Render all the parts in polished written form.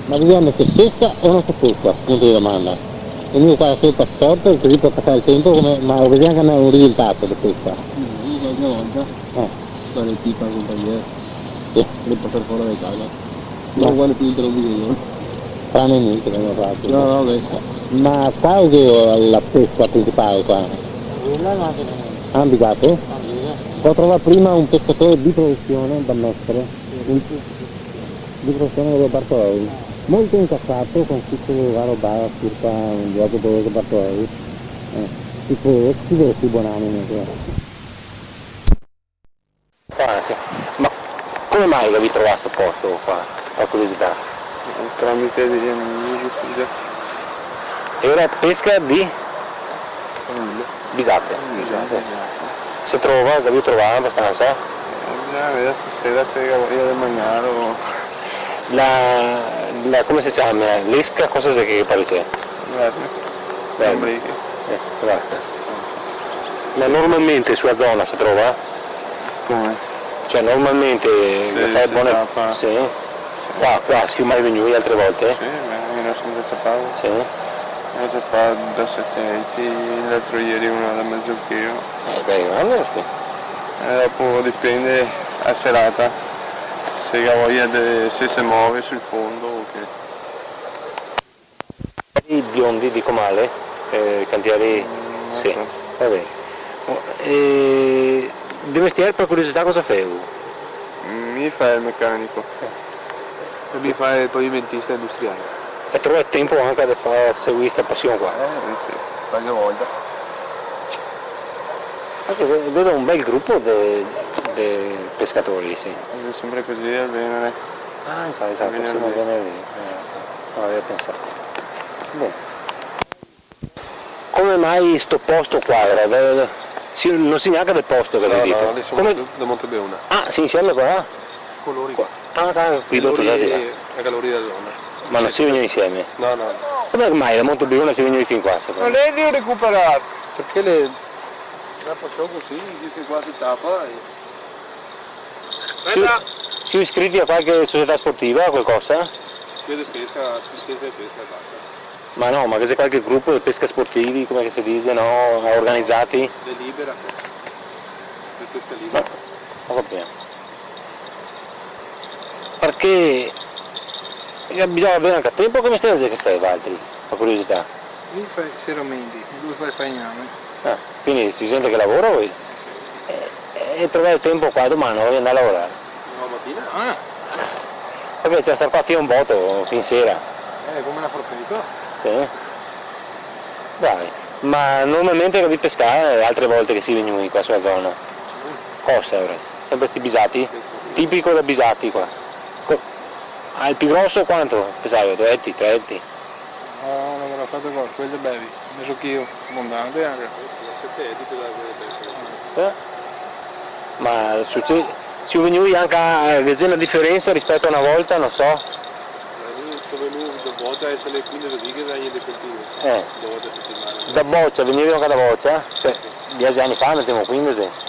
Ma bisogna se pesca o non si pesca, punto di domanda. Il mio qua sul passaporto, così può passare il tempo, ma vediamo che hanno un risultato di pesca. Qualche volta, fare il tipo al compagnia, le portare fuori da casa. Non quando finito non bisogna. Tranne niente che hanno fatto. No, vabbè. Ma qua è la pesca principale qua. Quella no, Ha indicato? Ho trovato prima un pescatore di professione da mettere, di professione dove Bartolomei, molto incazzato con tutto il roba circa un viaggio dove Bartolomei, tipo scrivere sui buonanimi. Ah sì, ma come mai l'avevi trovato questo posto qua, per curiosità? Tramite degli amici, scusa. Era pesca di bisate. Si trova, l'avevi trovato abbastanza? Vedi stasera se io del magnaro. La come si chiama? L'esca, cosa c'è che pare c'è? Verde. Basta. Ma normalmente sulla zona si trova? Come? Cioè normalmente fai buone... Sì. Qua si è mai venuti altre volte? Sì, mi sono sempre tappato. Sì. Mi ho tappato da 7 anni, l'altro ieri una da mezzo chilo. Beh, grande sì. Dopo dipende a serata, se la voglia se si muove sul fondo o che. I biondi di Comale, cantieri... Sì, So. va bene. E... di mestiere per curiosità cosa fai? Mi fa il meccanico. E mi fa il pavimentista industriale. E trovi tempo anche di fare seguire questa passione qua? Sì, qualche volta. Anche vedo un bel gruppo di pescatori, sì. È sempre così al venere. Ah, esatto, sì, va bene lì. Non avevo pensato. Bene. Come mai sto posto qua era? Non si neanche del posto che No, avete no, detto. lì sono da Montebeuna. Ah, si insieme qua? Colori qua. Qui dove a calorie da zona. Ma non si vengono insieme? No. Come mai da Montebeuna si vengono fin qua? Ma lei li ho recuperato. Perché le... La faccio così, dice qua si tappa e... Si è iscritti a qualche società sportiva o qualcosa? Chiede pesca, assistenza e pesca, basta. Ma no, ma che c'è qualche gruppo di pesca sportivi, come che si dice, no? Organizzati? Le libera. Le pesca libera. No, va bene. Perché bisogna avere anche tempo come stai che fai altri, per curiosità. Lui fa i serramenti, lui fa il fagname. Quindi si sente che lavora voi? E trovare il tempo qua domani, voglio andare a lavorare. No, mattina? Perché c'è stato qua fino a un botto, fin sera. Come una forfetta? Sì. Dai, ma normalmente devi pescare altre volte che si vengono qua sulla zona. Cosa avrei? Sempre questi bisati? Tipico da bisati qua. Il più grosso quanto? Pesavi? 2 etti, 3 etti? No, non me l'ho fatto qua, quello bevi. Adesso che io, abbondante anche. 7 etti per Ma succede, si è venuti anche a vedere una differenza rispetto a una volta, non so. Sono venuto da Boccia e se le 15 righe da gli continue. Da Boccia, venivi anche da Boccia? Cioè, 10 anni fa, ne abbiamo 15.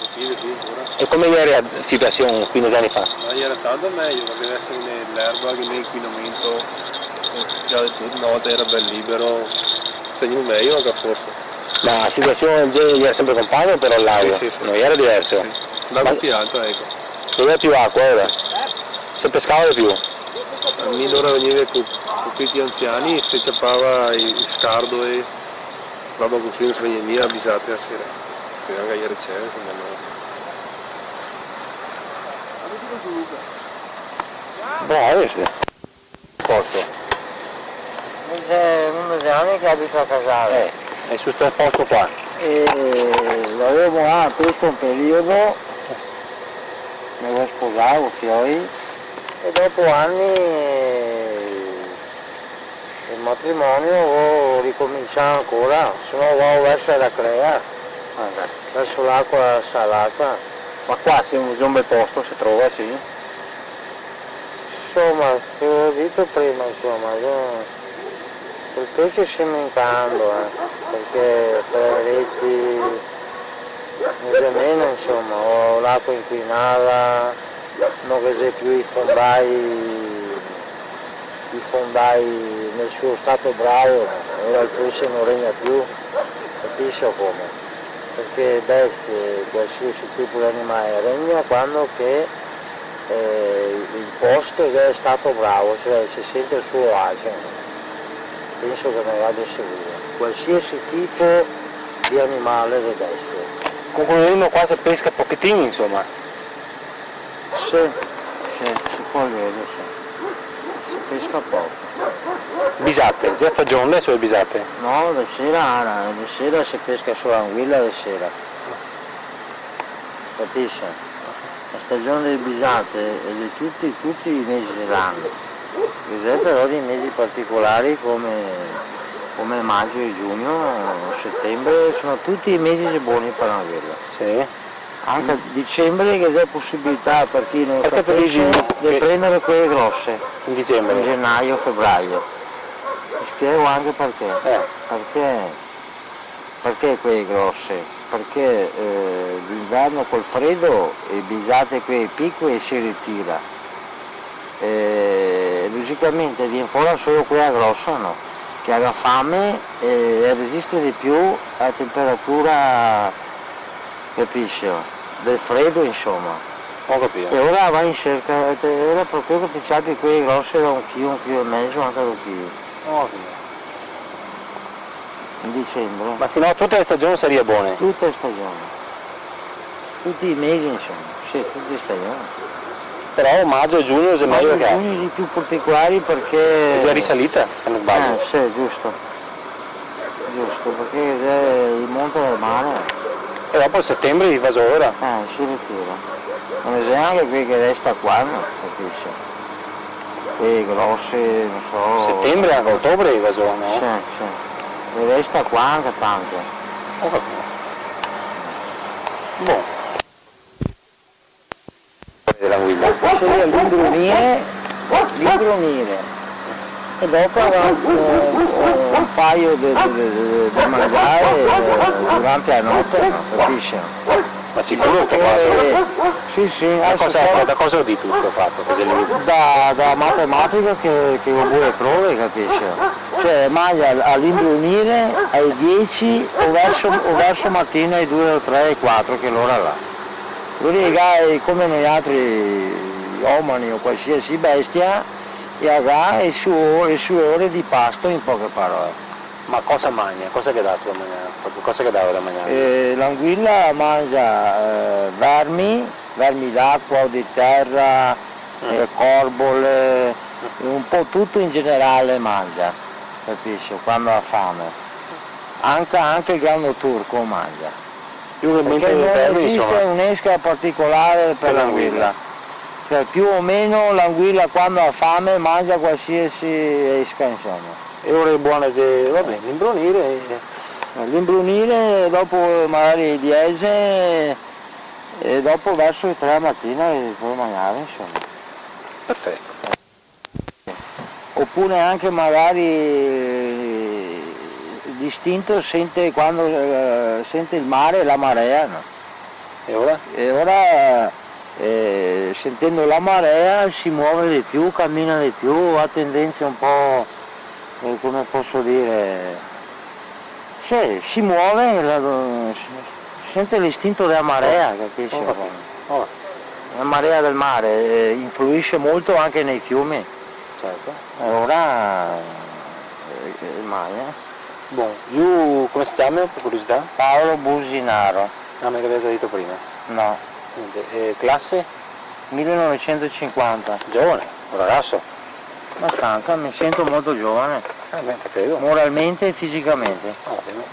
E come era la situazione 15 anni fa? Ma era tanto meglio, perché adesso l'erba, l'inquinamento, già una volta era ben libero, teniamo meglio anche forse. Ma la situazione era sempre compagno però il lago? Sì. Non era diverso? Sì. L'ago più alto, ecco. Doveva più acqua era? Se pescava di più? A me ora veniva con questi anziani e si tappava il scardo e roba così, non si veniva mica avvisate a sera. E anche ieri c'era, insomma. Bravo, sì. Posto. C'è uno degli anni che abita a Casale. È su questo posto qua. E l'avevo tutto un periodo, mi avevo sposato, fioi, e dopo anni il matrimonio ho ricominciato ancora, se no vado verso la Crea, verso l'acqua salata. Ma qua c'è un bel posto, si trova, sì. Insomma, te l'ho detto prima, insomma, il pesce stiamo incando, perché per le reti meno, insomma, ho l'acqua inquinata, non che c'è più i fondai i fondai nel suo stato bravo, ora il pesce non regna più, capisci o come? Perché bestie, qualsiasi tipo di animale regna quando che il posto è stato bravo, cioè si sente il suo agio. Penso che ne vado a seguire. Qualsiasi tipo di animale di bestie. Concludendo qua si pesca pochettino insomma. Sì, si può vedere, sì. Si pesca poco. Bisate, già stagione adesso è bisate. No, la sera si pesca solo anguilla la sera. Capisci? La stagione delle bisate è di tutti i mesi dell'anno. Cos'è però di mesi particolari come maggio e giugno, settembre, sono tutti i mesi buoni per l'anguilla. Sì. Anche a dicembre che c'è possibilità per chi non capisce di prendere quelle grosse. In dicembre. In gennaio, febbraio. Ti spiego anche perché. Perché quelle grosse? Perché d'inverno col freddo e bisate quelle piccole si ritira. Logicamente viene fuori solo quella grossa, no? Che ha fame e resiste di più alla temperatura, capisci? Del freddo insomma. Ho capito. E ora va in cerca, ora proprio che pensate quelle grosse da 1 chilo e mezzo, anche 2 chili. Ho capito. In dicembre. Ma se no tutte le stagioni sarebbero buone. Tutte le stagioni. Tutti i mesi insomma. Sì, tutte le stagioni. Però maggio e giugno è meglio che è. Giugno di più particolari perché... È già risalita, se non sbaglio. Sì, giusto. Giusto, perché il monte del mare. E dopo il settembre va ora. Si ritira. Non è anche qui che resta qua, no? Capisci? Quei grossi, non so... Settembre, anche ottobre va ora, no? Sì. E resta qua anche tanto. Ho capito. Buono. Della guida. C'è l'imbrunire. E dopo un paio di mangiare durante la notte, no? Capisci? Ma sicuro che fatto? Sì, Da cosa ho di tutto fatto? da matematica che ho due prove, capisci? Cioè mangia all'imbrunire ai 10 o verso mattina ai 2 o 3 e 4 che l'ora là. Lui è come noi altri uomini o qualsiasi bestia e ha le sue ore di pasto in poche parole. Ma cosa mangia? Cosa che dato da mangiare? Cosa che dava da mangiare? L'anguilla mangia vermi d'acqua o di terra, corbole, un po' tutto in generale mangia, capisci? Quando ha fame. Anche il grano turco mangia. Perché non esiste un'esca particolare per l'anguilla. Cioè più o meno l'anguilla quando ha fame mangia qualsiasi esca insomma. E ora è buona se vabbè, l'imbrunire dopo magari il 10 e dopo verso le 3 la mattina e puoi mangiare insomma. Perfetto. Oppure anche magari l'istinto sente quando sente il mare e la marea, no? E ora sentendo la marea si muove di più, cammina di più, ha tendenze un po', come posso dire, si muove, sente l'istinto della marea, capisci? La marea del mare influisce molto anche nei fiumi. Certo. E ora il mare. Buon. Giù come si chiama per curiosità? Paolo Businaro. Ah, ma che avevi già detto prima? No. Classe? 1950. Giovane, un ragazzo. Abbastanza, mi sento molto giovane. Credo. Moralmente e fisicamente. Ottimo.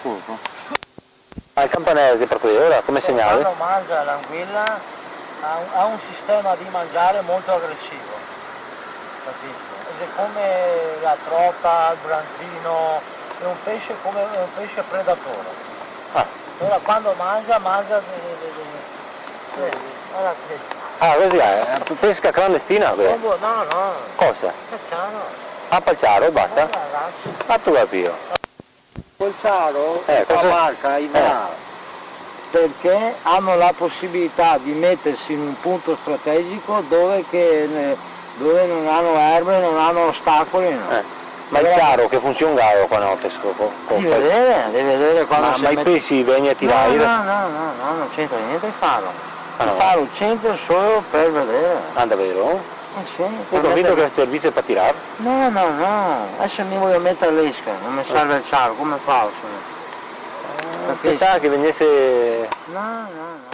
Tutto. Ma il campanello è proprio di ora, come segnale? Quando mangia l'anguilla ha un sistema di mangiare molto aggressivo. Capisci? È come la trota, il branzino, è un pesce predatore. Allora quando mangia Così è pesca clandestina? No. Cosa? Cacciano. A Palciaro e basta? Ma tu capito? Polciaro cosa... marca perché hanno la possibilità di mettersi in un punto strategico dove che dove non hanno erbe, non hanno ostacoli, no. Ma è chiaro che funziona un garo qua notte, Devi vedere quando ma i pesci vengono a tirare? No, non c'entra niente il faro. Ah, no. Il faro c'entra solo per vedere. Ah, davvero? Sì, Sei convinto che il servizio è per tirare? No, adesso mi voglio mettere l'esca, non mi serve il ciaro, come faccio? Pensavo che venisse... No.